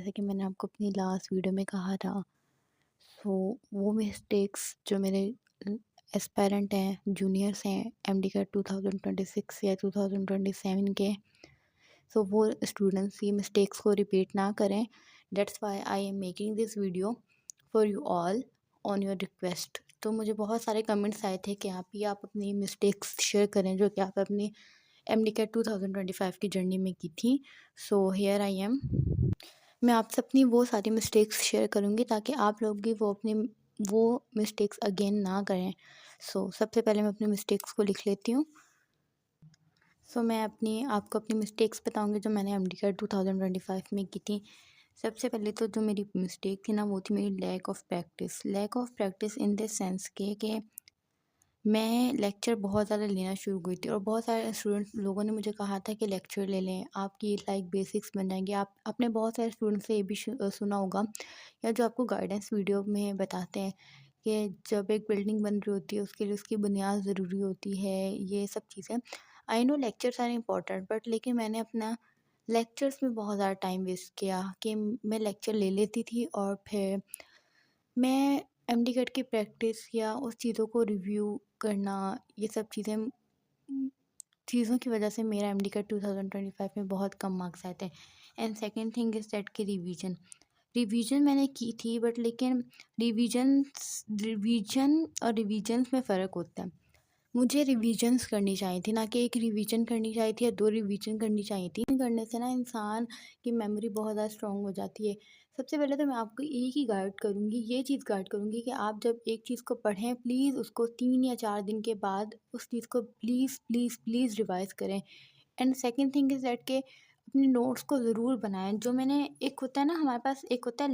जैसे कि मैंने आपको अपनी लास्ट वीडियो में कहा था, वो मिस्टेक्स जो मेरे एस्पायरेंट हैं, जूनियर्स हैं, एमडी का 2026 या 2027 के, वो स्टूडेंट्स ये मिस्टेक्स को रिपीट ना करें। That's why I am making this video for you all on your request. तो मुझे बहुत सारे कमेंट्स आए थे कि आप अपनी मिस्टेक्स शेयर करें जो कि आप अपनी एमडी का 2025 की जर्नी में की थी। So here I am. मैं आपसे अपनी वो सारी मिस्टेक्स शेयर करूँगी ताकि आप लोग भी वो मिस्टेक्स अगेन ना करें। सबसे पहले मैं अपनी मिस्टेक्स को लिख लेती हूँ। मैं आपको अपनी मिस्टेक्स बताऊँगी जो मैंने एमडी-कैट 2025 में की थी। सबसे पहले तो जो मेरी मिस्टेक थी ना, वो थी मेरी lack of practice in the sense के मैं लेक्चर बहुत ज़्यादा लेना शुरू हुई थी और बहुत सारे स्टूडेंट्स लोगों ने मुझे कहा था कि लेक्चर ले लें, आपकी लाइक बेसिक्स बन जाएंगे। आपने बहुत सारे स्टूडेंट्स से ये भी सुना होगा या जो आपको गाइडेंस वीडियो में बताते हैं कि जब एक बिल्डिंग बन रही होती है उसके लिए उसकी बुनियाद ज़रूरी होती है, ये सब चीज़ें। I know lectures are important, but लेकिन मैंने अपना लेक्चर्स में बहुत ज़्यादा टाइम वेस्ट किया कि मैं लेक्चर ले लेती थी और फिर मैं एमडी-कैट की प्रैक्टिस या उस चीज़ों को रिव्यू करना, ये सब चीज़ों की वजह से मेरा एमडी-कैट 2025 में बहुत कम मार्क्स आए थे। And second thing is that कि रिवीजन मैंने की थी, बट लेकिन रिवीजन और रिवीजन्स में फ़र्क होता है। मुझे रिवीजन्स करनी चाहिए थी, ना कि एक रिवीजन करनी चाहिए थी या 2 रिवीजन करनी चाहिए थी। करने से ना इंसान की मेमोरी बहुत ज़्यादा स्ट्रॉन्ग हो जाती है। सबसे पहले तो मैं आपको एक ही गाइड करूँगी, ये चीज़ गाइड करूँगी कि आप जब एक चीज़ को पढ़ें, प्लीज़ उसको 3 या 4 दिन के बाद उस चीज़ को प्लीज़, प्लीज़, प्लीज़ रिवाइज़ करें। And second thing is that के अपने नोट्स को ज़रूर बनाएँ। जो मैंने एक होता है ना हमारे पास, एक होता है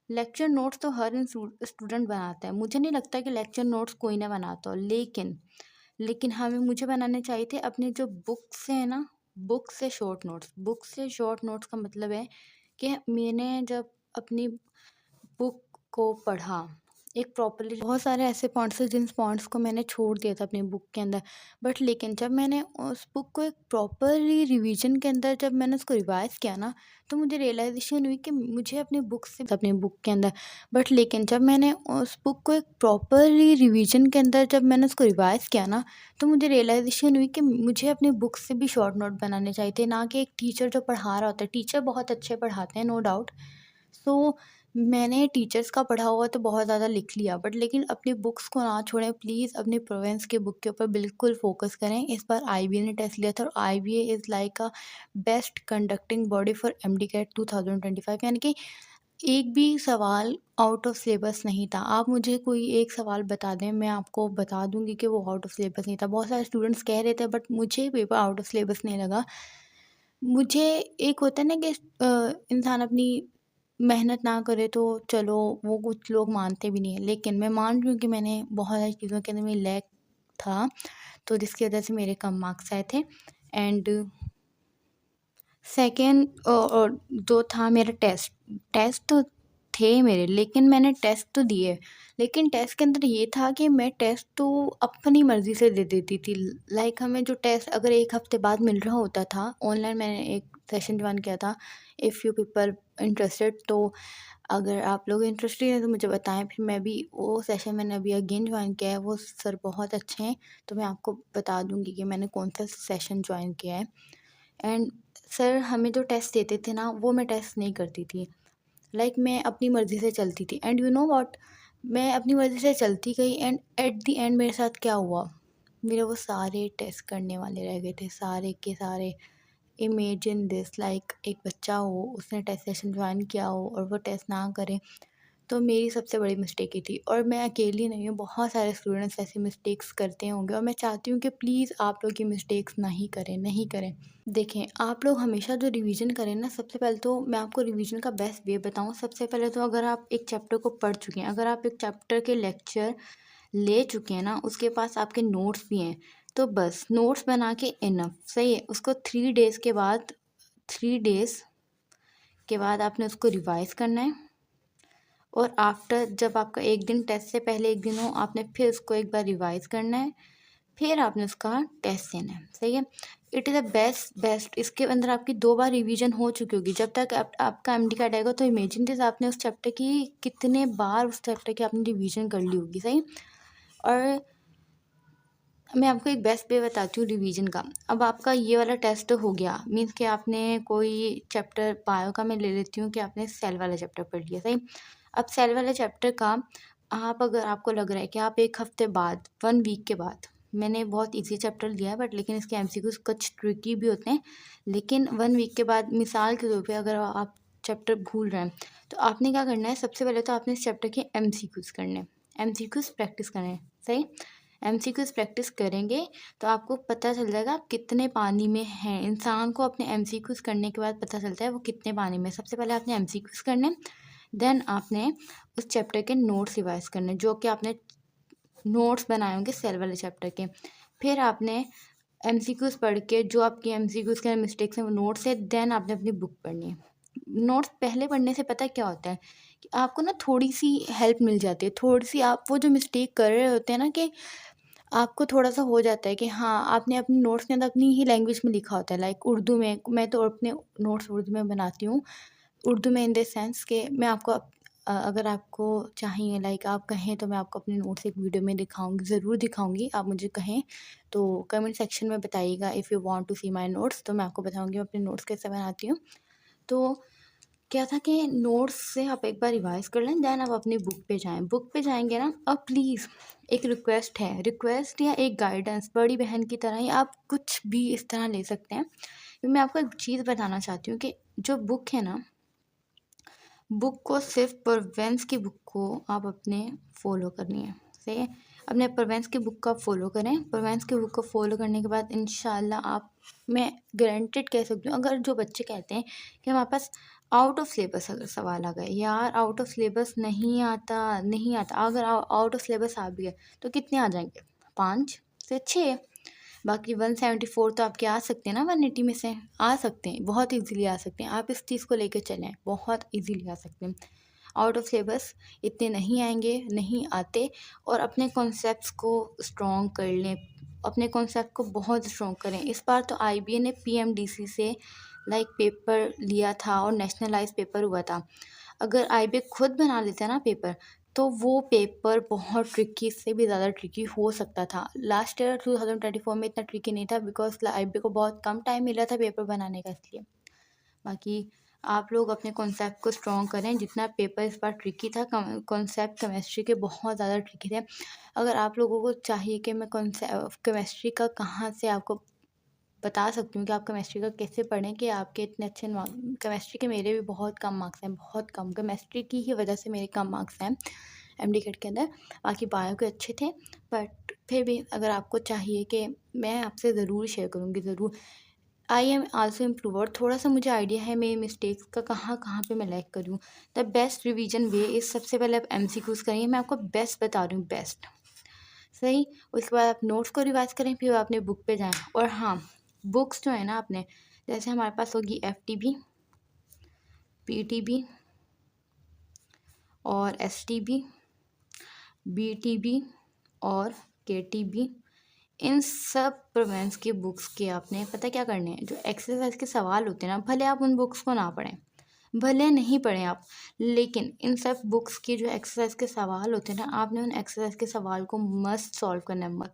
लेक्चर नोट्स तो हर स्टूडेंट बनाता है। मुझे नहीं लगता कि लेक्चर नोट्स कोई ना बनाता हो, लेकिन मुझे बनाने चाहिए थे अपने जो बुक से है ना, बुक से शॉर्ट नोट्स का मतलब है कि मैंने जब अपनी बुक को पढ़ा एक प्रॉपर्ली, बहुत सारे ऐसे पॉइंट्स थे जिन पॉइंट्स को मैंने छोड़ दिया था अपनी बुक के अंदर। बट लेकिन जब मैंने उस बुक को एक प्रॉपरली रिवीजन के अंदर जब मैंने उसको रिवाइज़ किया ना, तो मुझे रियलाइज़ेशन हुई कि मुझे अपनी बुक के अंदर। बट लेकिन जब मैंने उस बुक को एक प्रॉपरली रिवीजन के अंदर जब मैंने उसको रिवाइज़ किया ना, तो मुझे रियलाइज़ेशन हुई कि मुझे अपनी बुक से भी शॉर्ट नोट बनाने चाहिए थे, ना कि एक टीचर जो पढ़ा रहा होता है। टीचर बहुत अच्छे पढ़ाते हैं, नो डाउट। सो मैंने टीचर्स का पढ़ा हुआ तो बहुत ज़्यादा लिख लिया, बट लेकिन अपनी बुक्स को ना छोड़ें प्लीज़। अपनी प्रोवेंस की बुक के ऊपर बिल्कुल फ़ोकस करें। इस बार आईबीए ने टेस्ट लिया था और IBA is like a best conducting body for MD-cat 2025, यानी कि एक भी सवाल आउट ऑफ सिलेबस नहीं था। आप मुझे कोई एक सवाल बता दें, मैं आपको बता दूँगी कि वो आउट ऑफ सिलेबस नहीं था। बहुत सारे स्टूडेंट्स कह रहे थे, बट मुझे पेपर आउट ऑफ सिलेबस नहीं लगा। मुझे एक होता है ना कि इंसान अपनी मेहनत ना करे तो चलो, वो कुछ लोग मानते भी नहीं हैं, लेकिन मैं मान रही हूँ कि मैंने बहुत सारी चीज़ों के अंदर में लैक था, तो जिसकी वजह से मेरे कम मार्क्स आए थे। एंड सेकंड और जो था मेरा टेस्ट तो थे मेरे, लेकिन मैंने टेस्ट तो दिए, लेकिन टेस्ट के अंदर ये था कि मैं टेस्ट तो अपनी मर्ज़ी से दे देती थी। लाइक हमें जो टेस्ट अगर 1 हफ़्ते बाद मिल रहा होता था, ऑनलाइन मैंने एक सेशन जॉइन किया था। इफ़ यू पीपल इंटरेस्टेड, तो अगर आप लोग इंटरेस्टेड हैं तो मुझे बताएँ, फिर मैं भी वो सेशन मैंने अभी अगेन जॉइन किया है। वो सर बहुत अच्छे हैं, तो मैं आपको बता दूँगी कि मैंने कौन-सा सेशन जॉइन किया है। एंड सर हमें जो टेस्ट देते थे ना, वो मैं टेस्ट नहीं करती थी। लाइक मैं अपनी मर्ज़ी से चलती थी, एंड यू नो व्हाट, मैं अपनी मर्ज़ी से चलती गई एंड एट द एंड मेरे साथ क्या हुआ, मेरे वो सारे टेस्ट करने वाले रह गए थे, सारे के सारे। इमेजिन दिस, लाइक एक बच्चा हो, उसने टेस्ट सेशन ज्वाइन किया हो और वो टेस्ट ना करे। तो मेरी सबसे बड़ी मिस्टेक ये थी, और मैं अकेली नहीं हूँ, बहुत सारे स्टूडेंट्स ऐसी मिस्टेक्स करते होंगे, और मैं चाहती हूँ कि प्लीज़ आप लोग ये मिस्टेक्स नहीं करें। देखें, आप लोग हमेशा जो रिवीजन करें ना, सबसे पहले तो मैं आपको रिवीजन का बेस्ट वे बताऊँ। सबसे पहले तो अगर आप एक चैप्टर को पढ़ चुके हैं, अगर आप एक चैप्टर के लेक्चर ले चुके हैं ना, उसके पास आपके नोट्स भी हैं, तो बस नोट्स बना के इनफ, सही है। उसको 3 डेज़ के बाद आपने उसको रिवाइज़ करना है, और आफ्टर जब आपका एक दिन टेस्ट से पहले एक दिन हो, आपने फिर उसको एक बार रिवाइज़ करना है। फिर आपने उसका टेस्ट देना है, सही है। इट इज़ अ बेस्ट इसके अंदर आपकी 2 बार रिवीजन हो चुकी होगी। जब तक आपका एमडी कार्ड आएगा तो इमेजिन दिस, आपने उस चैप्टर की कितने बार उस चैप्टर की आपने रिवीजन कर ली होगी, सही। और मैं आपको एक बेस्ट वे बताती हूँ रिवीजन का। अब आपका ये वाला टेस्ट हो गया, मीन्स कि आपने कोई चैप्टर बायो का, मैं ले लेती हूँ कि आपने सेल वाला चैप्टर पढ़ लिया, सही। अब सेल वाले चैप्टर का आप, अगर आपको लग रहा है कि आप 1 हफ्ते बाद, 1 वीक के बाद, मैंने बहुत इजी चैप्टर लिया है बट लेकिन इसके एमसीक्यूज कुछ ट्रिकी भी होते हैं, लेकिन 1 वीक के बाद मिसाल के तौर पे अगर आप चैप्टर भूल रहे हैं तो आपने क्या करना है, सबसे पहले तो आपने इस चैप्टर के एमसीक्यूज करने हैं, एमसीक्यूज प्रैक्टिस करने हैं, सही। एमसीक्यूज प्रैक्टिस करेंगे तो आपको पता चल जाएगा आप कितने पानी में हैं। इंसान को अपने एमसीक्यूज करने के बाद पता चलता है वो कितने पानी में। सबसे पहले आपने एमसीक्यूज करने, देन आपने उस चैप्टर के नोट्स रिवाइज करने जो कि आपने नोट्स बनाए होंगे सेल वाले चैप्टर के। फिर आपने एमसीक्यूज पढ़ के जो आपके एमसीक्यूज के मिस्टेक्स हैं वो नोट्स है, देन आपने अपनी बुक पढ़नी है। नोट्स पहले पढ़ने से पता है क्या होता है कि आपको ना थोड़ी सी हेल्प मिल जाती है, थोड़ी सी आप वो जो मिस्टेक कर रहे होते हैं ना, कि आपको थोड़ा-सा हो जाता है कि हाँ, आपने अपने नोट्स के अंदर अपनी ही लैंग्वेज में लिखा होता है, लाइक उर्दू में। मैं तो अपने नोट्स उर्दू में बनाती हूँ। उर्दू में इन द सेंस कि मैं आपको अगर आपको चाहिए, लाइक आप कहें तो मैं आपको अपने नोट्स एक वीडियो में दिखाऊँगी, ज़रूर दिखाऊँगी। आप मुझे कहें तो कमेंट सेक्शन में बताइएगा, if you want to see my notes, तो मैं आपको बताऊँगी मैं अपने नोट्स कैसे बनाती हूँ। तो क्या था कि नोट्स से आप एक बार रिवाइज़ कर लें, देन आप अपनी बुक पे जाएँ। बुक पे जाएँगे ना, अब प्लीज़ एक रिक्वेस्ट है, रिक्वेस्ट या एक गाइडेंस, बड़ी बहन की तरह ही आप कुछ भी इस तरह ले सकते हैं। मैं आपको एक चीज़ बताना चाहती हूँ कि जो बुक है ना, बुक को सिर्फ परवेंस की बुक को आप अपने फॉलो करनी है, सही है। अपने परवेंस की बुक को आप फॉलो करें। परवेंस की बुक को फॉलो करने के बाद इंशाल्लाह आप, मैं गारंटेड कह सकती हूँ, अगर जो बच्चे कहते हैं कि हमारे पास आउट ऑफ सिलेबस अगर सवाल आ गए, यार आउट ऑफ सिलेबस नहीं आता, नहीं आता, अगर आउट ऑफ सिलेबस आ भी गए तो कितने आ जाएंगे, 5 से 6। बाकी 174 तो आपके आ सकते हैं ना, 180 में से आ सकते हैं, बहुत इजीली आ सकते हैं। आप इस चीज़ को लेकर चलें, बहुत इजीली आ सकते हैं। आउट ऑफ सिलेबस इतने नहीं आएंगे, नहीं आते। और अपने कॉन्सेप्ट्स को स्ट्रॉन्ग कर लें, अपने कॉन्सेप्ट को बहुत स्ट्रॉन्ग करें। इस बार तो आईबीए ने पीएमडीसी से लाइक पेपर लिया था और नेशनलाइज पेपर हुआ था। अगर आईबीए खुद बना लेता ना पेपर, तो वो पेपर बहुत ट्रिकी, इससे भी ज़्यादा ट्रिकी हो सकता था। लास्ट ईयर 2024 में इतना ट्रिकी नहीं था, बिकॉज आईबीए को बहुत कम टाइम मिला था पेपर बनाने का, इसलिए। बाकी आप लोग अपने कॉन्सेप्ट को स्ट्रॉन्ग करें। जितना पेपर इस बार ट्रिकी था, कॉन्सेप्ट केमिस्ट्री के बहुत ज़्यादा ट्रिकी थे। अगर आप लोगों को चाहिए कि मैं कॉन्सेप्ट केमिस्ट्री का कहाँ से आपको बता सकती हूँ कि आप केमिस्ट्री का कैसे पढ़ें कि आपके इतने अच्छे केमिस्ट्री के मेरे भी बहुत कम मार्क्स हैं, बहुत कम। केमिस्ट्री की ही वजह से मेरे कम मार्क्स हैं एमडी किट के अंदर। बाकी बायो के अच्छे थे, बट फिर भी अगर आपको चाहिए कि मैं आपसे ज़रूर शेयर करूँगी, ज़रूर। आई एम आल्सो इम्प्रूवर, थोड़ा सा मुझे आइडिया है मेरी मिस्टेक्स का, कहाँ कहाँ पे मैं लैग करूँ। द बेस्ट रिवीजन वे इस, सबसे पहले आप एमसीक्यूज करिए, मैं आपको बेस्ट बता रही हूँ, बेस्ट, सही। उसके बाद आप नोट्स को रिवाइज करें, फिर आप अपने बुक पे जाएं। और हाँ, बुक्स जो है ना, आपने जैसे हमारे पास होगी एफटीबी, पीटीबी और एसटीबी, बीटीबी और केटीबी, इन सब प्रोवेंस की बुक्स के आपने पता क्या करने हैं, जो एक्सरसाइज के सवाल होते हैं ना, भले आप उन बुक्स को ना पढ़ें, भले नहीं पढ़ें आप, लेकिन इन सब बुक्स की जो एक्सरसाइज के सवाल होते हैं ना, आपने उन एक्सरसाइज के सवाल को मस्ट सॉल्व करना है, मस्ट।